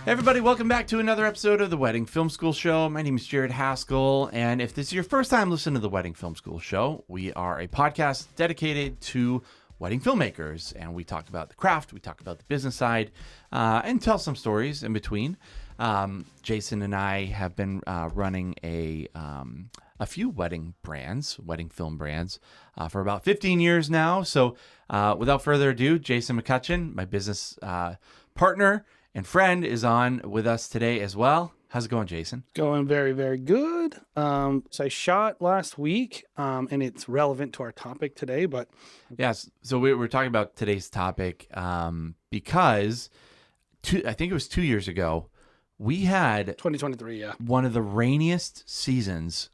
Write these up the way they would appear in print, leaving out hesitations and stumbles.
Hey everybody, welcome back to another episode of the Wedding Film School Show. My name is Jared Haskell, and if this is your first time listening to the Wedding Film School Show, we are a podcast dedicated to wedding filmmakers, and we talk about the craft, we talk about the business side, and tell some stories in between. Jason and I have been running a few wedding film brands, for about 15 years now. So without further ado, Jason McCutcheon, my business partner and friend, is on with us today as well. How's it going, Jason? Going very, very good. So I shot last week, and it's relevant to our topic today, but... Yes, so we're talking about today's topic because I think it was 2 years ago, we had 2023, yeah. one of the rainiest seasons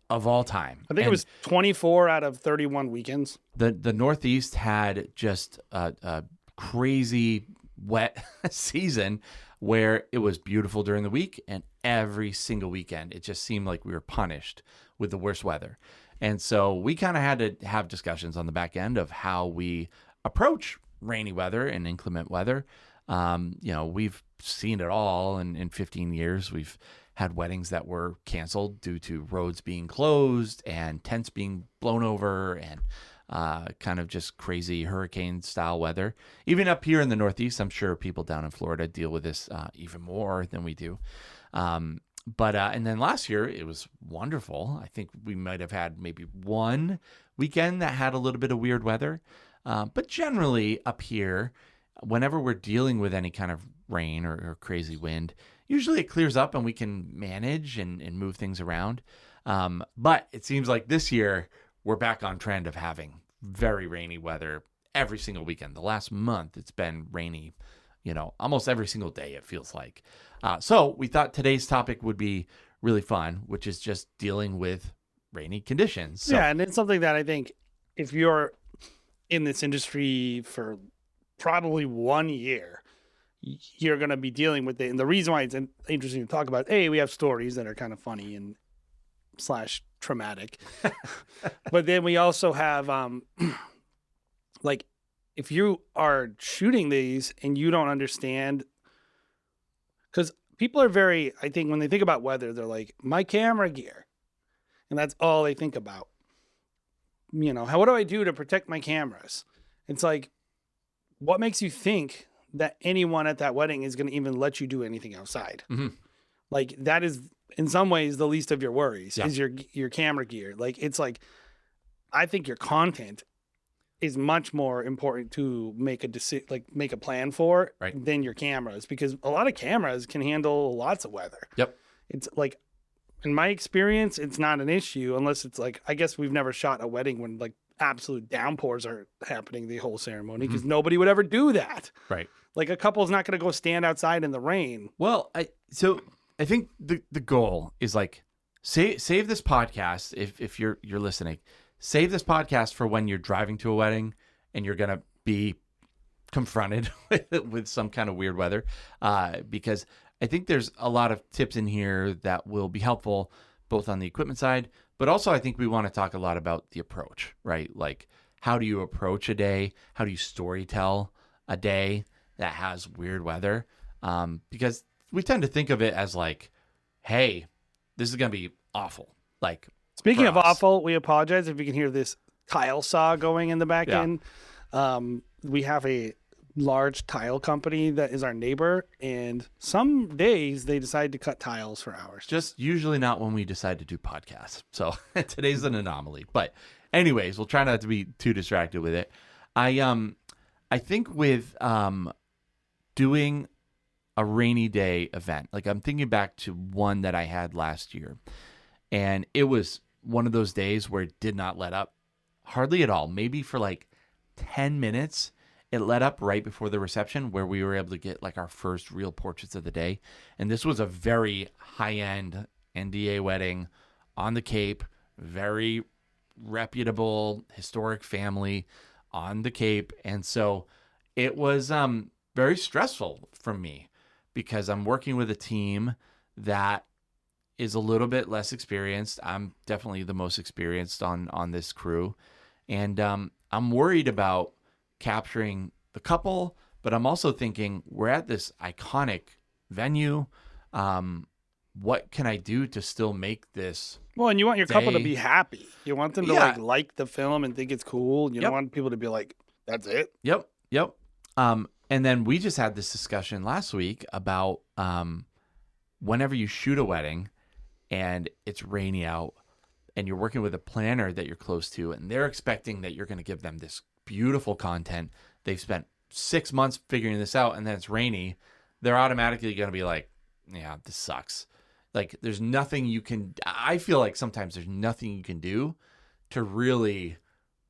of all time. I think it was 24 out of 31 weekends. The Northeast had just a crazy wet season where it was beautiful during the week, and every single weekend it just seemed like we were punished with the worst weather. And so we kind of had to have discussions on the back end of how we approach rainy weather and inclement weather. We've seen it all in 15 years. We've had weddings that were canceled due to roads being closed and tents being blown over and kind of just crazy hurricane style weather. Even up here in the Northeast, I'm sure people down in Florida deal with this even more than we do. And then last year it was wonderful. I think we might have had maybe one weekend that had a little bit of weird weather. But generally up here, whenever we're dealing with any kind of rain or crazy wind, usually it clears up and we can manage and move things around. But it seems like this year we're back on trend of having very rainy weather every single weekend. The last month it's been rainy, almost every single day, it feels like. So we thought today's topic would be really fun, which is just dealing with rainy conditions. So, yeah, and it's something that I think if you're in this industry for probably 1 year, you're going to be dealing with it. And the reason why it's interesting to talk about, we have stories that are kind of funny and / traumatic. But then we also have, like, if you are shooting these and you don't understand, because people are very, I think when they think about weather, they're like, my camera gear. And that's all they think about. What do I do to protect my cameras? It's like, what makes you think that anyone at that wedding is going to even let you do anything outside? Mm-hmm. Like, that is in some ways the least of your worries. Yeah. Is your camera gear. Like, it's like, I think your content is much more important to make a plan for, right, than your cameras, because a lot of cameras can handle lots of weather. Yep. It's like, in my experience, it's not an issue unless it's like, I guess we've never shot a wedding when like absolute downpours are happening the whole ceremony, because nobody would ever do that. Right. Like, a couple's not going to go stand outside in the rain. Well, I think the goal is like save this podcast if you're listening. Save this podcast for when you're driving to a wedding and you're gonna be confronted with some kind of weird weather, because I think there's a lot of tips in here that will be helpful both on the equipment side, but also I think we want to talk a lot about the approach, right? Like, how do you approach a day? How do you storytell a day that has weird weather? Because we tend to think of it as like, hey, this is going to be awful. Like, speaking of awful, we apologize if you can hear this tile saw going in the back end. We have a large tile company that is our neighbor, and some days they decide to cut tiles for hours. Just usually not when we decide to do podcasts. So today's an anomaly. But anyways, we'll try not to be too distracted with it. I think with doing a rainy day event, like I'm thinking back to one that I had last year, and it was one of those days where it did not let up hardly at all. Maybe for like 10 minutes, it let up right before the reception, where we were able to get like our first real portraits of the day. And this was a very high-end NDA wedding on the Cape, very reputable historic family on the Cape. And so it was very stressful for me, because I'm working with a team that is a little bit less experienced. I'm definitely the most experienced on this crew. And I'm worried about capturing the couple, but I'm also thinking we're at this iconic venue? What can I do to still make this Well, and you want your couple to day? be happy. You want them to Yeah. like the film and think it's cool. You don't Yep. want people to be like, "That's it." Yep. Yep. And then we just had this discussion last week about whenever you shoot a wedding and it's rainy out and you're working with a planner that you're close to and they're expecting that you're going to give them this beautiful content. They've spent 6 months figuring this out and then it's rainy. They're automatically going to be like, yeah, this sucks. Like there's nothing you can, I feel like sometimes there's nothing you can do to really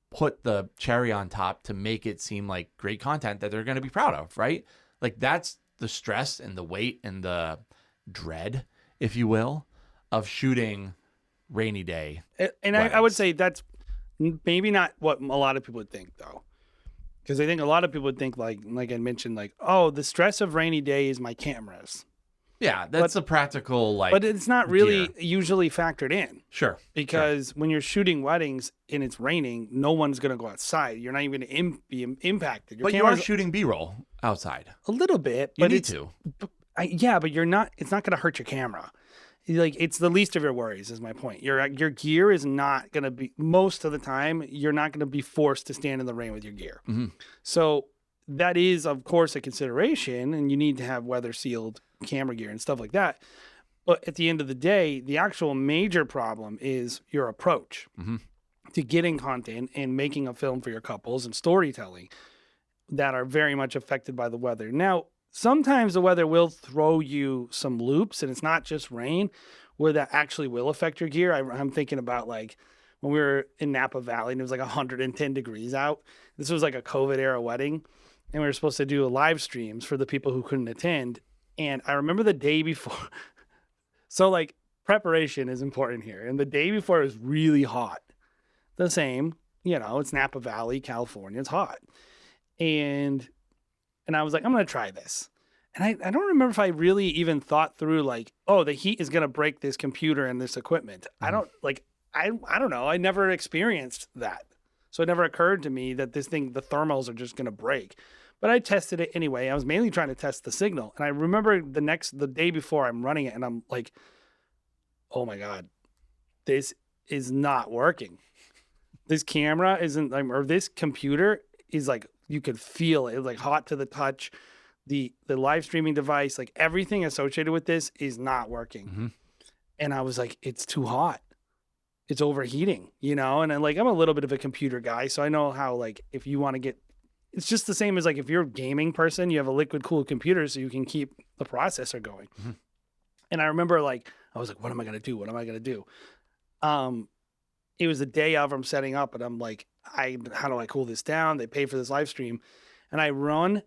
put the cherry on top to make it seem like great content that they're going to be proud of, right? Like that's the stress and the weight and the dread, if you will, of shooting rainy day. And I would weddings. say that's maybe not what a lot of people would think, though. Because I think a lot of people would think, like I mentioned, like, oh, the stress of rainy day is my cameras. Yeah, that's a practical like. But it's not really gear. usually factored in. Sure. Because when you're shooting weddings and it's raining, no one's going to go outside. You're not even going to be impacted. Your But you are camera's shooting B-roll outside. a little bit, You but need it's to. yeah, but you're not. It's not going to hurt your camera. Like it's the least of your worries. Is my point. Your gear is not going to be most of the time. You're not going to be forced to stand in the rain with your gear. Mhm. So that is, of course, a consideration, and you need to have weather sealed camera gear and stuff like that. But at the end of the day, the actual major problem is your approach Mhm. to getting content and making a film for your couples and storytelling that are very much affected by the weather. Now, sometimes the weather will throw you some loops, and it's not just rain, where that actually will affect your gear. I'm thinking about like when we were in Napa Valley and it was like 110 degrees out. This was like a COVID era wedding, and we were supposed to do live streams for the people who couldn't attend. And I remember the day before. So like preparation is important here. And the day before it was really hot. The same, it's Napa Valley, California. It's hot. And I was like, I'm going to try this. And I don't remember if I really even thought through like, oh, the heat is going to break this computer and this equipment. I don't know. I never experienced that. So it never occurred to me that this thing, the thermals are just going to break. But I tested it anyway. I was mainly trying to test the signal. And I remember the day before I'm running it and I'm like, oh my God, this is not working. This camera isn't, or this computer is like, you could feel it. It's like hot to the touch. The live streaming device, like everything associated with this is not working. Mhm. And I was like, it's too hot. It's overheating, and I'm a little bit of a computer guy. So I know how, like, if you want to get, it's just the same as like, if you're a gaming person, you have a liquid cooled computer so you can keep the processor going. Mhm. And I remember like, I was like, what am I going to do? What am I going to do? It was the day of I'm setting up and I'm like, how do I cool this down? They pay for this live stream and I run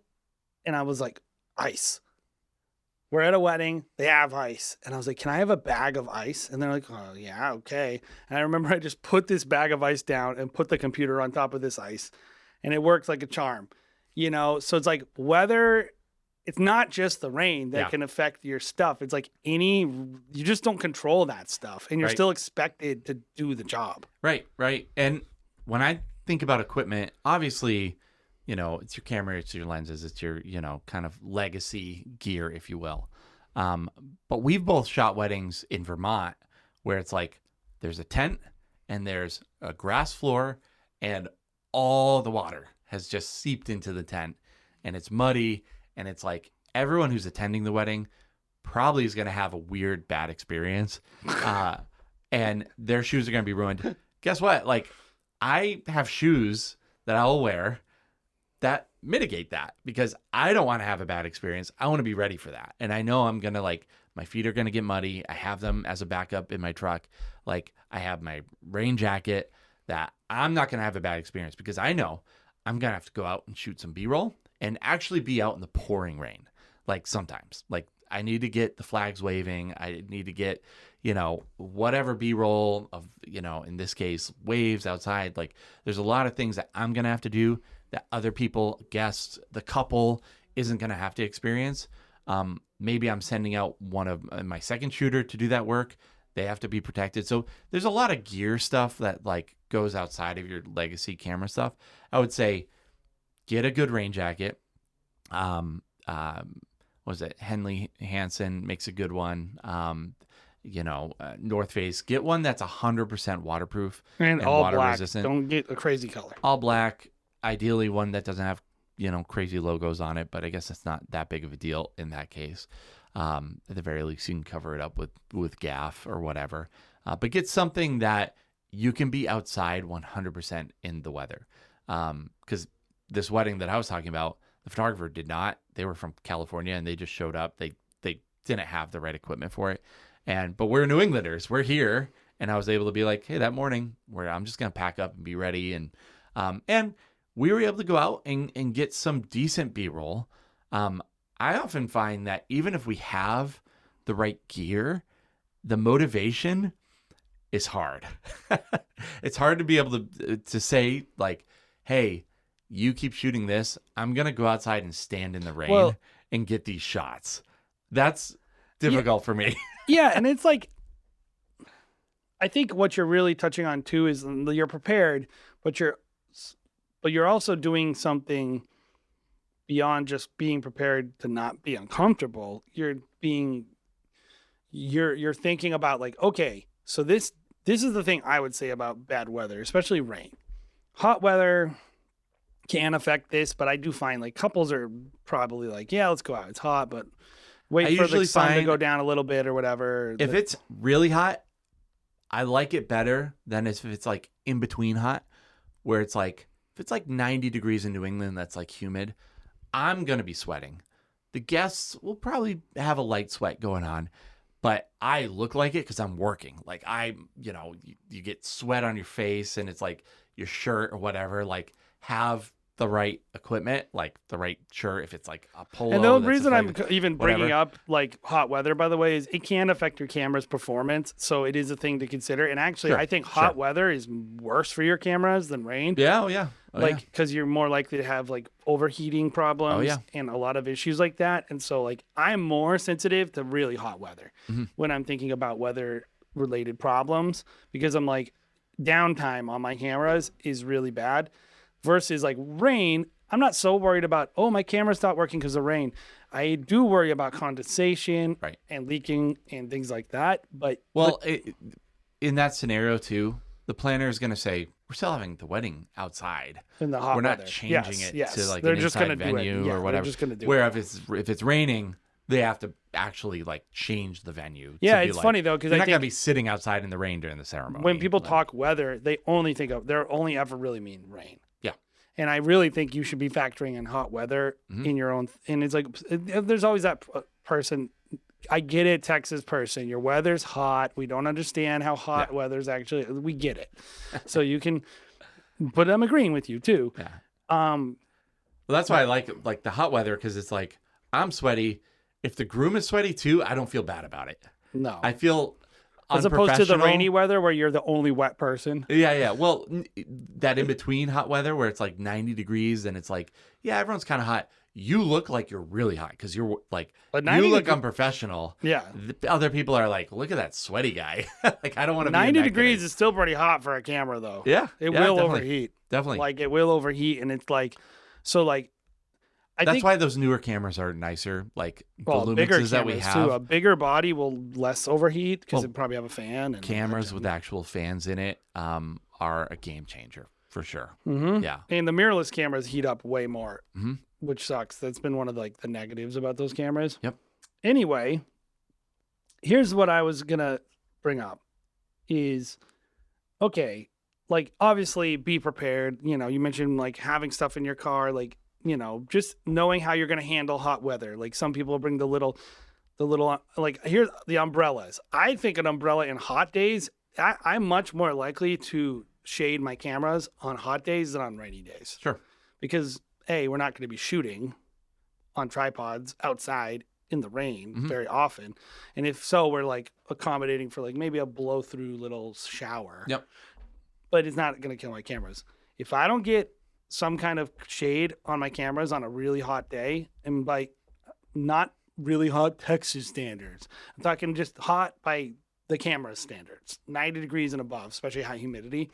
and I was like, ice. We're at a wedding. They have ice. And I was like, can I have a bag of ice? And they're like, oh, yeah, okay. And I remember I just put this bag of ice down and put the computer on top of this ice. And it worked like a charm, So it's like weather, it's not just the rain that can affect your stuff. It's like you just don't control that stuff. And you're still expected to do the job. Right. And when I think about equipment, obviously, it's your camera, it's your lenses, it's your, kind of legacy gear, if you will. But we've both shot weddings in Vermont where it's like there's a tent and there's a grass floor and all the water has just seeped into the tent and it's muddy. And it's like everyone who's attending the wedding probably is going to have a weird, bad experience. And their shoes are going to be ruined. Guess what? Like I have shoes that I'll wear that mitigate that because I don't want to have a bad experience. I want to be ready for that. And I know I'm going to my feet are going to get muddy. I have them as a backup in my truck. Like I have my rain jacket that I'm not going to have a bad experience because I know I'm going to have to go out and shoot some B-roll and actually be out in the pouring rain. Like sometimes, like I need to get the flags waving. I need to get, whatever B-roll of, in this case, waves outside. Like there's a lot of things that I'm going to have to do that other people, guests, the couple isn't going to have to experience. Maybe I'm sending out one of my second shooter to do that work. They have to be protected. So there's a lot of gear stuff that like goes outside of your legacy camera stuff. I would say get a good rain jacket. What was it Henley Hansen makes a good one. North Face, get one that's 100% waterproof And all water black. resistant. Don't get a crazy color. All black, ideally one that doesn't have crazy logos on it, but I guess it's not that big of a deal in that case. At the very least, you can cover it up with gaff or whatever. But get something that you can be outside 100% in the weather. Because this wedding that I was talking about, the photographer did not. They were from California and they just showed up. They didn't have the right equipment for it. But we're New Englanders. We're here. And I was able to be like, hey, that morning where I'm just going to pack up and be ready. And we were able to go out and get some decent B-roll. I often find that even if we have the right gear, the motivation is hard. It's hard to be able to say like, hey, you keep shooting this. I'm going to go outside and stand in the rain and get these shots. That's difficult for me. Yeah. And it's like, I think what you're really touching on too is you're prepared, but you're also doing something beyond just being prepared to not be uncomfortable. You're thinking about like, okay, so this is the thing I would say about bad weather, especially rain. Hot weather can affect this, but I do find like couples are probably like, yeah, let's go out. It's hot, but wait for the sun to go down a little bit or whatever. If it's really hot, I like it better than if it's like in between hot, where it's like, if it's like 90 degrees in New England, that's like humid, I'm going to be sweating. The guests will probably have a light sweat going on, but I look like it because I'm working. Like you get sweat on your face and it's like your shirt or whatever, like have the right equipment, like the right shirt. If it's like a polo. And the reason I'm even bringing up like hot weather, by the way, is it can affect your camera's performance. So it is a thing to consider. And actually, I think hot weather is worse for your cameras than rain. Yeah. Oh, yeah. Because you're more likely to have like overheating problems and a lot of issues like that. And so like I'm more sensitive to really hot weather when I'm thinking about weather related problems, because I'm like downtime on my cameras is really bad. Versus like rain, I'm not so worried about, my camera stopped working because of rain. I do worry about condensation and leaking and things like that. But in that scenario too, the planner is going to say, we're still having the wedding outside. In the hot we're weather. Not changing it to like they're an just inside gonna venue or whatever. They're just gonna do Where if it's raining, they have to actually like change the venue. Yeah, it's funny though, because you're not going to be sitting outside in the rain during the ceremony. When people talk weather, they're only ever really mean rain. Yeah. And I really think you should be factoring in hot weather in your own. And it's like, there's always that person. I get it, Texas person. Your weather's hot. We don't understand how hot weather's actually. We get it. So you can, but I'm agreeing with you too. Yeah. Well, that's why I like the hot weather, because it's like I'm sweaty. If the groom is sweaty too, I don't feel bad about it. No. I feel as opposed to the rainy weather where you're the only wet person. Yeah. Well, that in between hot weather where it's like 90 degrees and it's like, yeah, everyone's kind of hot. You look like you're really hot because you're like, you look unprofessional. Yeah. The other people are like, look at that sweaty guy. Like, I don't want to be 90 degrees is still pretty hot for a camera though. Yeah. It will overheat. Definitely. Like it will overheat. And it's like, so like, That's why those newer cameras are nicer. Like the Lumixes that we have. Too. A bigger body will less overheat because it probably have a fan. And cameras with actual fans in it are a game changer for sure. Mm-hmm. Yeah. And the mirrorless cameras heat up way more, which sucks. That's been one of like the negatives about those cameras. Yep. Anyway, here's what I was going to bring up is, okay, like obviously be prepared. You know, you mentioned like having stuff in your car, like, you know, just knowing how you're going to handle hot weather. Like some people bring the little, like here's the umbrellas. I think an umbrella in hot days, I'm much more likely to shade my cameras on hot days than on rainy days. Sure. Because we're not going to be shooting on tripods outside in the rain very often. And if so, we're like accommodating for like maybe a blow through little shower. Yep. But it's not going to kill my cameras. If I don't get some kind of shade on my cameras on a really hot day, and by not really hot Texas standards, I'm talking just hot by the camera standards, 90 degrees and above, especially high humidity,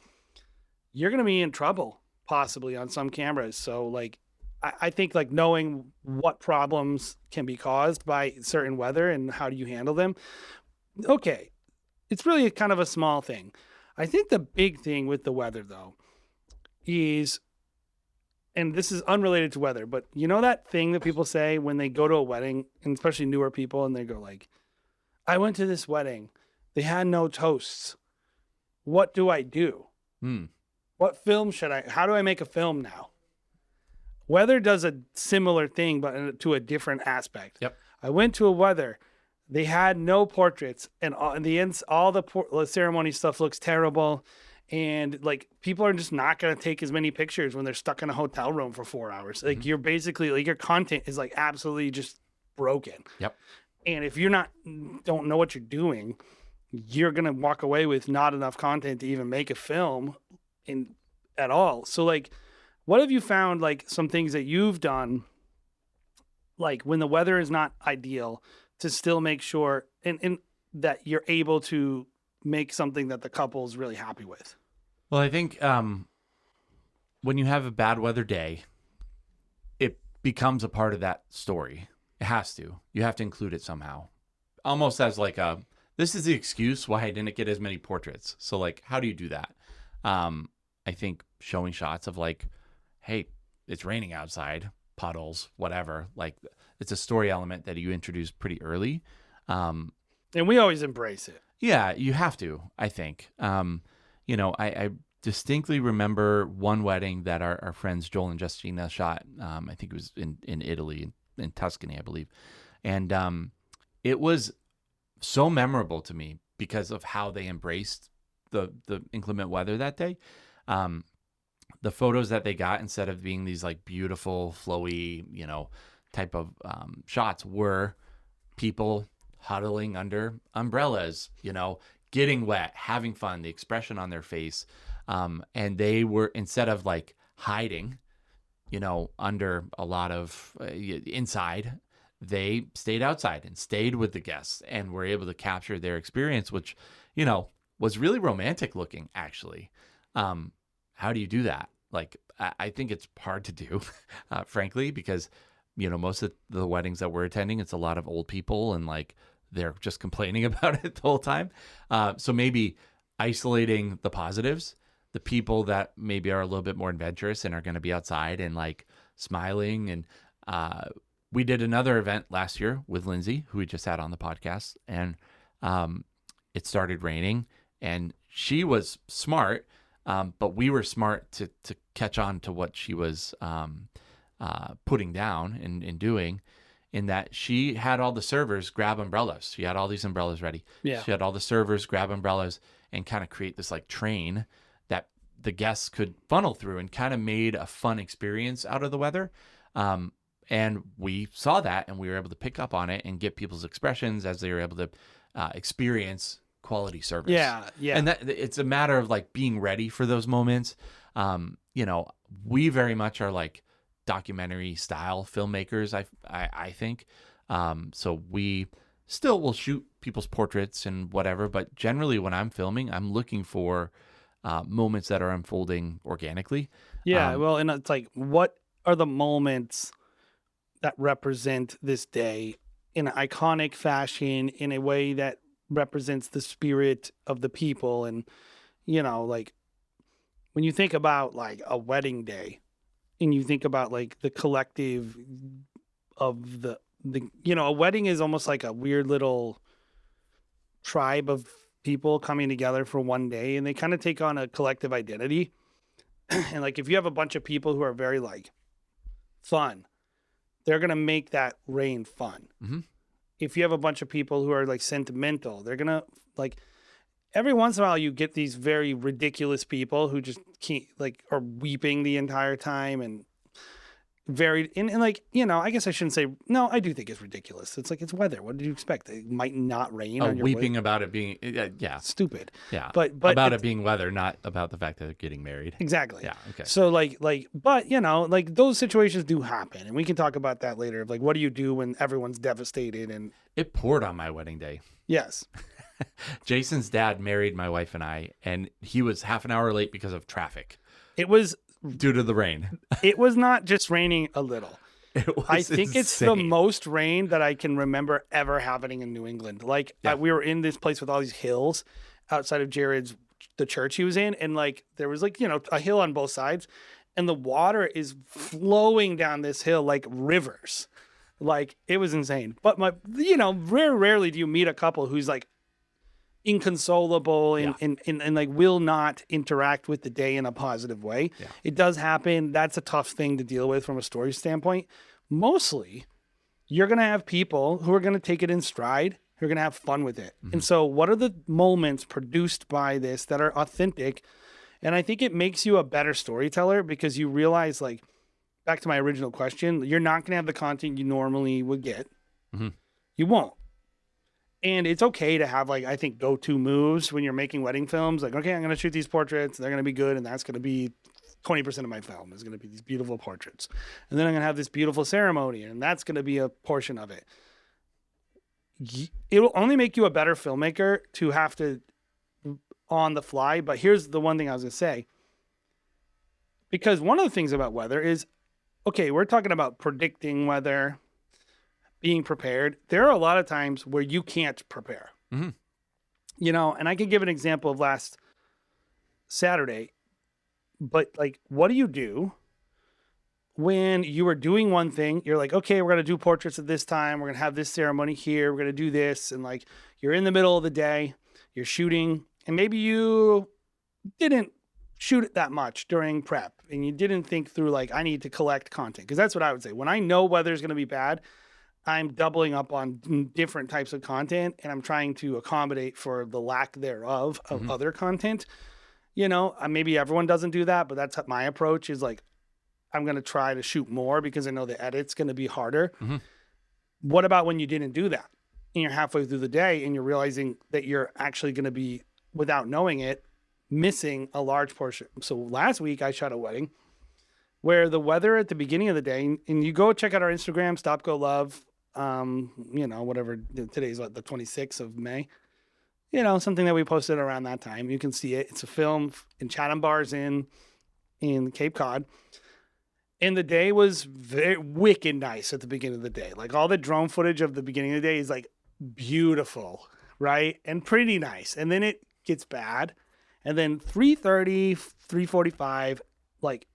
you're going to be in trouble possibly on some cameras. So like I think like knowing what problems can be caused by certain weather and how do you handle them. Okay, it's really kind of a small thing. I think the big thing with the weather though is, and this is unrelated to weather, but you know that thing that people say when they go to a wedding, and especially newer people, and they go like, I went to this wedding, they had no toasts. What do I do? Hmm. What film how do I make a film now? Weather does a similar thing, but to a different aspect. Yep. I went to a weather, they had no portraits, and in the end, all the ceremony stuff looks terrible. And like people are just not going to take as many pictures when they're stuck in a hotel room for 4 hours. Like you're basically like your content is like absolutely just broken. Yep. And if you're don't know what you're doing, you're going to walk away with not enough content to even make a film at all. So like, what have you found, like some things that you've done, like when the weather is not ideal, to still make sure and that you're able to make something that the couple is really happy with? Well, I think when you have a bad weather day, it becomes a part of that story. It has to. You have to include it somehow. Almost as like this is the excuse why I didn't get as many portraits. So like, how do you do that? I think showing shots of like, hey, it's raining outside, puddles, whatever. Like it's a story element that you introduce pretty early. And we always embrace it. Yeah, you have to, I think. I distinctly remember one wedding that our friends Joel and Justina shot. I think it was in Italy, in Tuscany, I believe. And it was so memorable to me because of how they embraced the inclement weather that day. The photos that they got, instead of being these like beautiful, flowy, type of shots, were people huddling under umbrellas, getting wet, having fun, the expression on their face. And they were, instead of like hiding, under a lot of inside, they stayed outside and stayed with the guests and were able to capture their experience, which, was really romantic looking, actually. How do you do that? Like, I think it's hard to do, frankly, because, most of the weddings that we're attending, it's a lot of old people and like, they're just complaining about it the whole time. So maybe isolating the positives, the people that maybe are a little bit more adventurous and are going to be outside and like smiling. And we did another event last year with Lindsay, who we just had on the podcast, and it started raining, and she was smart, but we were smart to catch on to what she was putting down and doing. In that she had all the servers grab umbrellas. She had all these umbrellas ready. Yeah. She had all the servers grab umbrellas and kind of create this like train that the guests could funnel through, and kind of made a fun experience out of the weather. And we saw that, and we were able to pick up on it and get people's expressions as they were able to experience quality service. Yeah. And that it's a matter of like being ready for those moments. We very much are like documentary style filmmakers, I think. So we still will shoot people's portraits and whatever, but generally when I'm filming, I'm looking for moments that are unfolding organically. Yeah. Well, and it's like, what are the moments that represent this day in an iconic fashion, in a way that represents the spirit of the people? And, like when you think about like a wedding day, and you think about like the collective of the a wedding is almost like a weird little tribe of people coming together for one day, and they kind of take on a collective identity. And like, if you have a bunch of people who are very like fun, they're going to make that rain fun. Mm-hmm. If you have a bunch of people who are like sentimental, they're going to like, every once in a while you get these very ridiculous people who just can't, like, are weeping the entire time and very, and like, I guess I shouldn't say, no, I do think it's ridiculous. It's like, it's weather. What did you expect? It might not rain on your weeping wedding. about it being, yeah. Stupid. Yeah. But about it being weather, not about the fact that they're getting married. Exactly. Yeah. Okay. So like, but like those situations do happen, and we can talk about that later. Of like, what do you do when everyone's devastated? And it poured on my wedding day. yes. Jason's dad married my wife and I, and he was half an hour late because of traffic. It was due to the rain. It was not just raining a little. It was I think it's the insane. most rain that I can remember ever happening in New England. Like Yeah. we were in this place with all these hills outside of Jared's, the church he was in. And like, there was like, a hill on both sides and the water is flowing down this hill like rivers. Like it was insane. But rarely do you meet a couple who's like inconsolable and like will not interact with the day in a positive way. Yeah. It does happen. That's a tough thing to deal with from a story standpoint. Mostly, you're going to have people who are going to take it in stride, who are going to have fun with it. And so what are the moments produced by this that are authentic? And I think it makes you a better storyteller because you realize, like, back to my original question, you're not going to have the content you normally would get. Mm-hmm. You won't. And it's okay to have, like, I think, go-to moves when you're making wedding films. Like, okay, I'm going to shoot these portraits. They're going to be good. And that's going to be 20% of my film is going to be these beautiful portraits. And then I'm going to have this beautiful ceremony. And that's going to be a portion of it. It'll only make you a better filmmaker to have to on the fly. But here's the one thing I was going to say. Because one of the things about weather is, okay, we're talking about predicting weather, being prepared. There are a lot of times where you can't prepare. Mm-hmm. And I can give an example of last Saturday. But like, what do you do when you are doing one thing? You're like, okay, we're going to do portraits at this time. We're going to have this ceremony here. We're going to do this. And like, you're in the middle of the day, you're shooting, and maybe you didn't shoot it that much during prep and you didn't think through like, I need to collect content. Because that's what I would say. When I know weather's going to be bad, I'm doubling up on different types of content and I'm trying to accommodate for the lack thereof of other content. Maybe everyone doesn't do that, but that's my approach is like, I'm going to try to shoot more because I know the edit's going to be harder. Mm-hmm. What about when you didn't do that and you're halfway through the day and you're realizing that you're actually going to be, without knowing it, missing a large portion? So last week I shot a wedding where the weather at the beginning of the day, and you go check out our Instagram, Stop Go Love, whatever, today's the 26th of May, something that we posted around that time. You can see it. It's a film in Chatham Bars in Cape Cod. And the day was very wicked nice at the beginning of the day. Like all the drone footage of the beginning of the day is like beautiful, right? And pretty nice. And then it gets bad. And then 3:30, 3:45, like,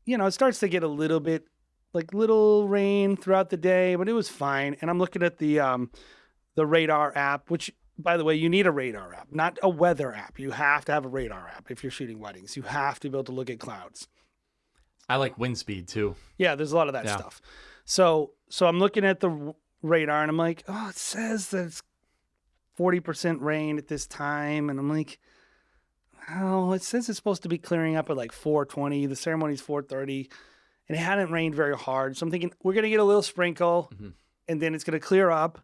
it starts to get a little bit, like little rain throughout the day, but it was fine. And I'm looking at the radar app, which, by the way, you need a radar app, not a weather app. You have to have a radar app if you're shooting weddings. You have to be able to look at clouds. I like wind speed too. Yeah, there's a lot of that stuff. So I'm looking at the radar and I'm like, oh, it says that it's 40% rain at this time. And I'm like, oh, it says it's supposed to be clearing up at like 4:20. The ceremony's 4:30. And it hadn't rained very hard. So I'm thinking we're going to get a little sprinkle and then it's going to clear up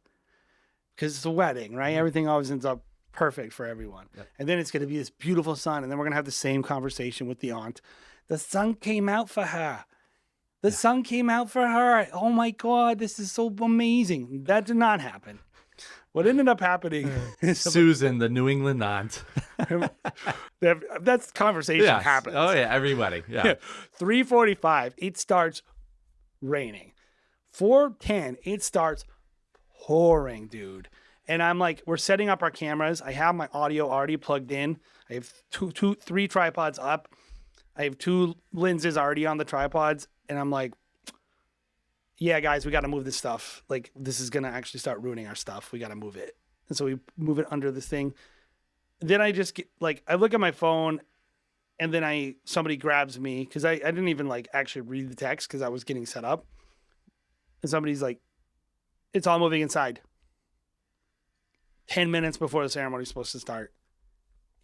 because it's a wedding, right? Mm-hmm. Everything always ends up perfect for everyone. Yep. And then it's going to be this beautiful sun. And then we're going to have the same conversation with the aunt. The sun came out for her. The sun came out for her. Oh my God, this is so amazing. That did not happen. What ended up happening is Susan, the New England aunt. That's conversation happens. Oh yeah, every wedding. Yeah. 3:45, it starts raining. 4:10, it starts pouring, dude. And I'm like, we're setting up our cameras. I have my audio already plugged in. I have three tripods up. I have 2 lenses already on the tripods. And I'm like, yeah, guys, we got to move this stuff. Like, this is going to actually start ruining our stuff. We got to move it. And so we move it under this thing. Then I just get, like, I look at my phone and then somebody grabs me because I didn't even like actually read the text because I was getting set up. And somebody's like, it's all moving inside. 10 minutes before the ceremony is supposed to start.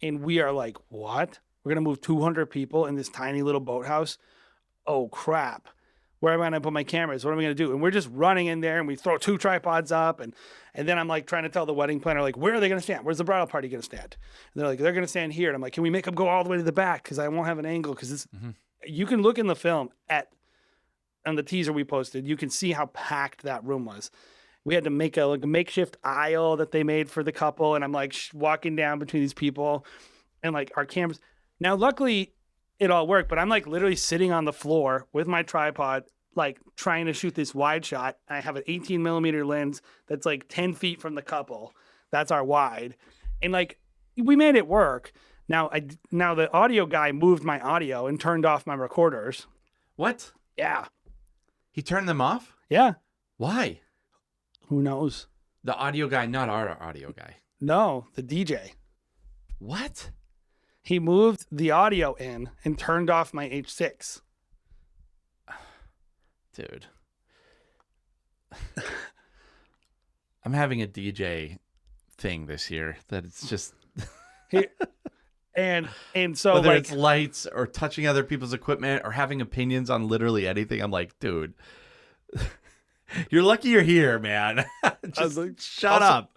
And we are like, what? We're going to move 200 people in this tiny little boathouse. Oh, crap. Where am I going to put my cameras? What am I going to do? And we're just running in there and we throw 2 tripods up. And then I'm like trying to tell the wedding planner, like, where are they going to stand? Where's the bridal party going to stand? And they're like, they're going to stand here. And I'm like, can we make them go all the way to the back? Because I won't have an angle. Because you can look in the film on the teaser we posted. You can see how packed that room was. We had to make a makeshift aisle that they made for the couple. And I'm like walking down between these people and like our cameras. Now, luckily, it all worked. But I'm like literally sitting on the floor with my tripod, like trying to shoot this wide shot. I have an 18 millimeter lens that's like 10 feet from the couple. That's our wide. And like, we made it work. Now the audio guy moved my audio and turned off my recorders. What? Yeah. He turned them off? Yeah. Why? Who knows? The audio guy, not our audio guy. No, the DJ. What? He moved the audio in and turned off my H6. Dude. I'm having a DJ thing this year that it's just and so whether like it's lights or touching other people's equipment or having opinions on literally anything, I'm like, dude, you're lucky you're here, man. Just like, shut up.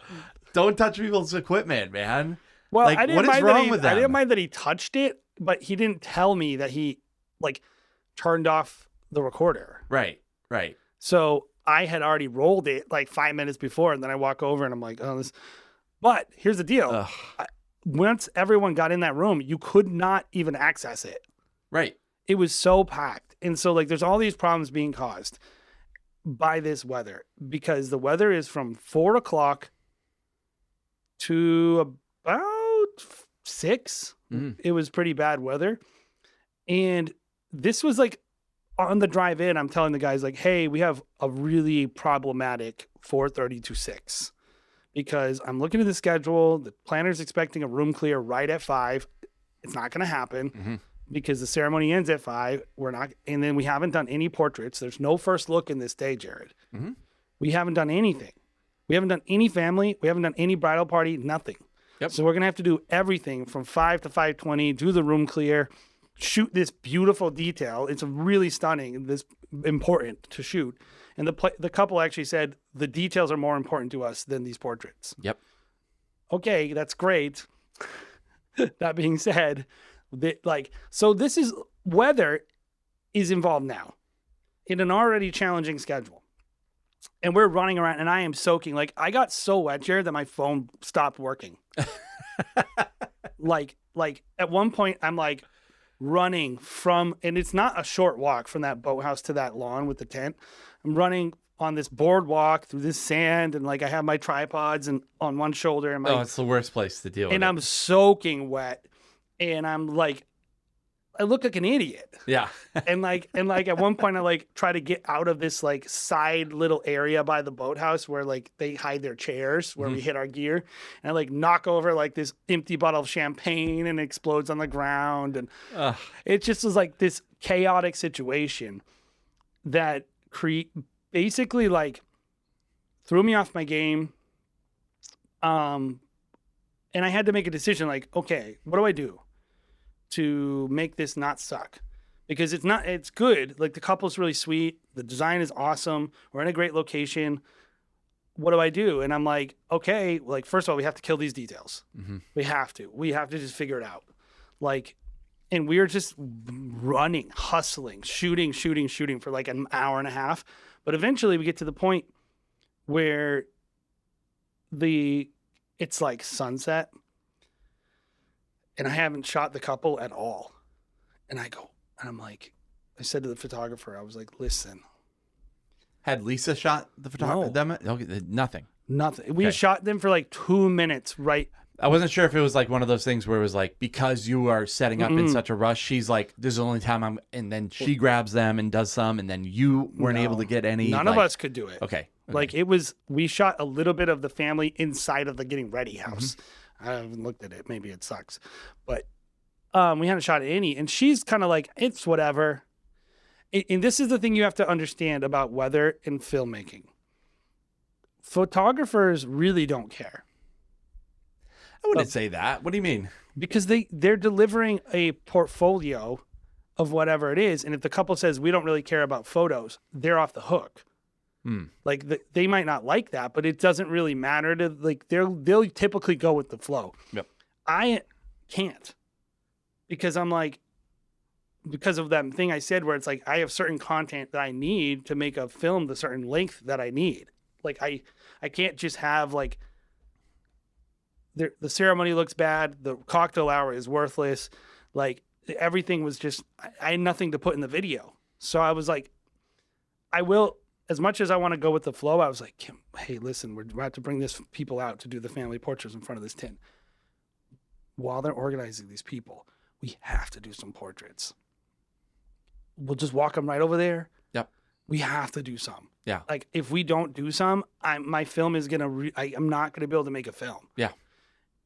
Don't touch people's equipment, man. well, like, I didn't what is mind wrong that he, with them? I didn't mind that he touched it, but he didn't tell me that he like turned off the recorder. Right. So I had already rolled it like 5 minutes before, and then I walk over and I'm like, oh, this. But here's the deal. Once everyone got in that room, you could not even access it. Right. It was so packed. And so like there's all these problems being caused by this weather, because the weather is from 4 o'clock to about 6. Mhm. It was pretty bad weather. And this was like on the drive in, I'm telling the guys like, hey, we have a really problematic 4:30 to 6, because I'm looking at the schedule. The planner's expecting a room clear right at 5. It's not going to happen. Mm-hmm. Because the ceremony ends at 5. We're not, and then we haven't done any portraits. There's no first look in this day, Jared. Mm-hmm. We haven't done anything. We haven't done any family. We haven't done any bridal party, nothing. Yep. So we're going to have to do everything from 5 to 5:20, do the room clear, shoot this beautiful detail. It's really stunning, this important to shoot. And the couple actually said the details are more important to us than these portraits. Yep. Okay, that's great. That being said, so this is weather is involved now in an already challenging schedule. And we're running around and I am soaking. Like I got so wet, Jared, that my phone stopped working. like at one point I'm like running from, and it's not a short walk from that boathouse to that lawn with the tent. I'm running on this boardwalk through this sand, and like I have my tripods and on one shoulder and It's the worst place to deal with. and I'm soaking wet. And I'm like, I look like an idiot. Yeah. And like at one point I like try to get out of this like side little area by the boathouse where like they hide their chairs where we hit our gear, and I like knock over like this empty bottle of champagne and it explodes on the ground. And it just was like this chaotic situation that basically like threw me off my game. And I had to make a decision like, okay, what do I do to make this not suck? Because it's good. Like the couple's really sweet. The design is awesome. We're in a great location. What do I do? And I'm like, okay, like first of all, we have to kill these details. Mm-hmm. We have to just figure it out. Like, and we were just running, hustling, shooting for like an hour and a half. But eventually we get to the point where it's like sunset and I haven't shot the couple at all. And I'm like, I said to the photographer, I was like, listen. Had Lisa shot the photographer? No. Okay, nothing. We shot them for like 2 minutes, right? I wasn't sure if it was like one of those things where it was like, because you are setting up in such a rush, she's like, this is the only time and then she grabs them and does some, and then you weren't able to get any. None of us could do it. Okay. Like we shot a little bit of the family inside of the getting ready house. I haven't looked at it. Maybe it sucks, but we hadn't shot any. And she's kind of like, it's whatever. And this is the thing you have to understand about weather and filmmaking. Photographers really don't care. I wouldn't say that. What do you mean? Because they're delivering a portfolio of whatever it is. And if the couple says, we don't really care about photos, they're off the hook. Like they might not like that, but it doesn't really matter to like, they'll typically go with the flow. Yep. I can't, because I'm like, because of that thing I said where it's like, I have certain content that I need to make a film the certain length that I need. Like I can't just have like, the ceremony looks bad. The cocktail hour is worthless. Like everything was just, I had nothing to put in the video. So I was like, I will, as much as I want to go with the flow, I was like, Kim, hey, listen, we're about to bring this people out to do the family portraits in front of this tent. While they're organizing these people, we have to do some portraits. We'll just walk them right over there. Yep. We have to do some. Yeah. Like, if we don't do some, my film is going to, I'm not going to be able to make a film. Yeah.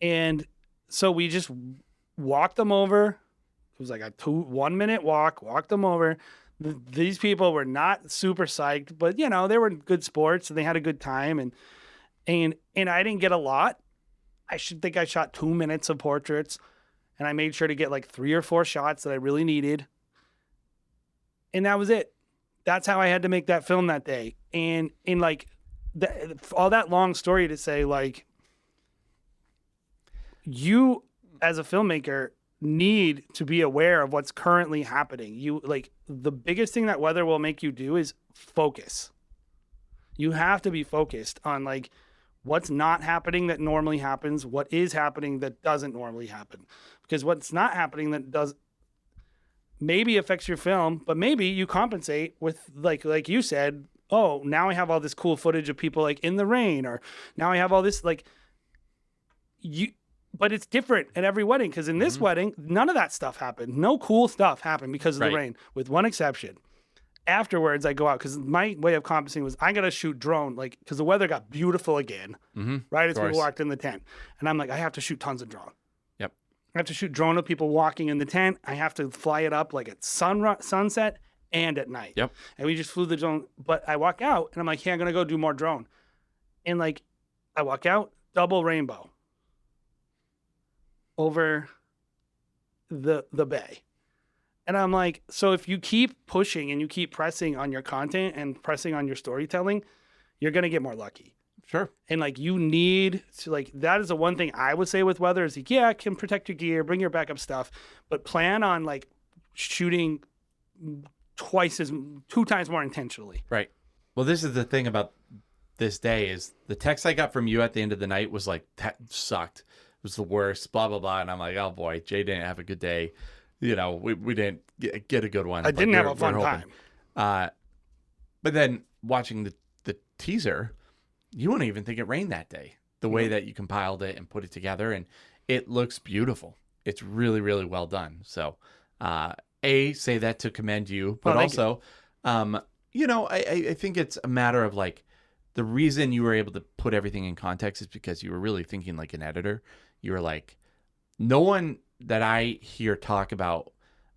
And so we just walked them over. It was like a 1 minute walked them over. These people were not super psyched, but they were good sports and they had a good time. And I didn't get a lot. I think I shot 2 minutes of portraits, and I made sure to get like 3 or 4 shots that I really needed. And that was it. That's how I had to make that film that day. And in like all that long story to say, like, you as a filmmaker need to be aware of what's currently happening. You like, the biggest thing that weather will make you do is focus. You have to be focused on like what's not happening that normally happens, what is happening that doesn't normally happen. Because what's not happening that does maybe affects your film, but maybe you compensate with like you said, oh, now I have all this cool footage of people like in the rain, or now I have all this like but it's different at every wedding, because in this wedding, none of that stuff happened. No cool stuff happened because of the rain, with one exception. Afterwards, I go out, because my way of compensating was I got to shoot drone, like, because the weather got beautiful again, right as we walked in the tent. And I'm like, I have to shoot tons of drone. Yep. I have to shoot drone of people walking in the tent. I have to fly it up like at sunset and at night. Yep. And we just flew the drone. But I walk out and I'm like, hey, I'm going to go do more drone. And like, I walk out, double rainbow over the bay. And I'm like, so if you keep pushing and you keep pressing on your content and pressing on your storytelling, you're going to get more lucky. Sure. And like, you need to, like, that is the one thing I would say with weather is like, yeah, it can protect your gear, bring your backup stuff, but plan on like shooting 2 times more intentionally. Right. Well, this is the thing about this day is the text I got from you at the end of the night was like, that sucked. It was the worst, blah, blah, blah. And I'm like, oh boy, Jay didn't have a good day. We didn't get a good one. I didn't have a fun time. But then watching the teaser, you wouldn't even think it rained that day. The way that you compiled it and put it together, and it looks beautiful. It's really, really well done. So, say that to commend you, but also, I think it's a matter of like, the reason you were able to put everything in context is because you were really thinking like an editor. You were like, no one that I hear talk about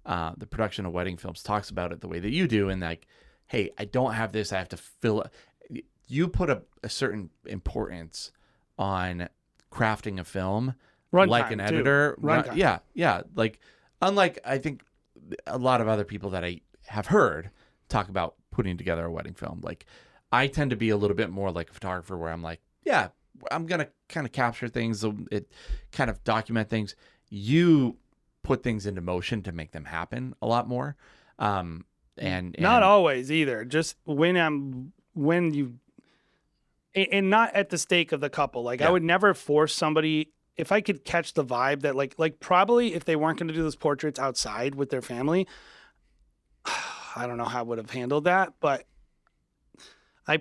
the production of wedding films talks about it the way that you do. And like, hey, I don't have this. I have to fill it. You put a certain importance on crafting a film like an editor. Yeah. Like, unlike, I think, a lot of other people that I have heard talk about putting together a wedding film. Like, I tend to be a little bit more like a photographer where I'm like, yeah, I'm going to kind of capture things, it kind of document things. You put things into motion to make them happen a lot more. And not always either. Just and not at the stake of the couple. Like, I would never force somebody, if I could catch the vibe that like probably if they weren't going to do those portraits outside with their family, I don't know how I would have handled that, but I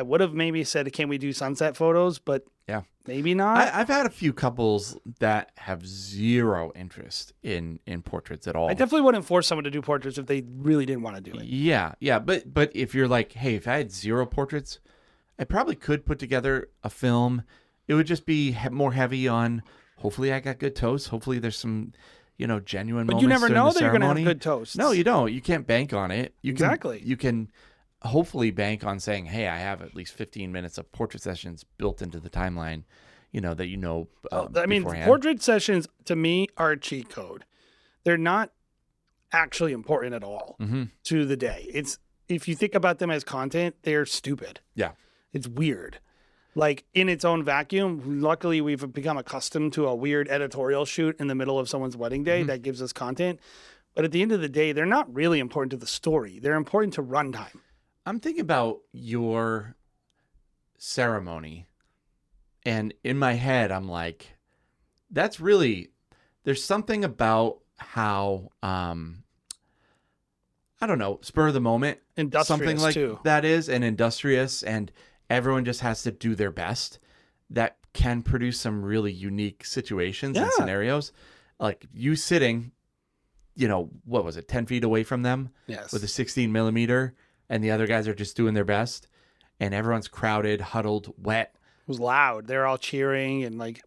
would have maybe said, can we do sunset photos? But yeah, maybe not. I've had a few couples that have zero interest in portraits at all. I definitely wouldn't force someone to do portraits if they really didn't want to do it. Yeah. But if you're like, hey, if I had zero portraits, I probably could put together a film. It would just be more heavy on, hopefully I got good toast. Hopefully there's some, genuine moments. But you never know that you're going to have good toast. No, you don't. You can't bank on it. Exactly. You can hopefully bank on saying, hey, I have at least 15 minutes of portrait sessions built into the timeline, beforehand. Portrait sessions to me are a cheat code. They're not actually important at all to the day. It's, if you think about them as content, they're stupid. Yeah. It's weird. Like, in its own vacuum, luckily we've become accustomed to a weird editorial shoot in the middle of someone's wedding day that gives us content. But at the end of the day, they're not really important to the story. They're important to runtime. I'm thinking about your ceremony, and in my head, I'm like, there's something about how I don't know, spur of the moment, Industrious something like too. that is, and industrious, and everyone just has to do their best. That can produce some really unique situations and Yeah. scenarios. Like you sitting, what was it, 10 feet away from them Yes. with a 16 millimeter, and the other guys are just doing their best, and everyone's crowded, huddled, wet. It was loud. They're all cheering and like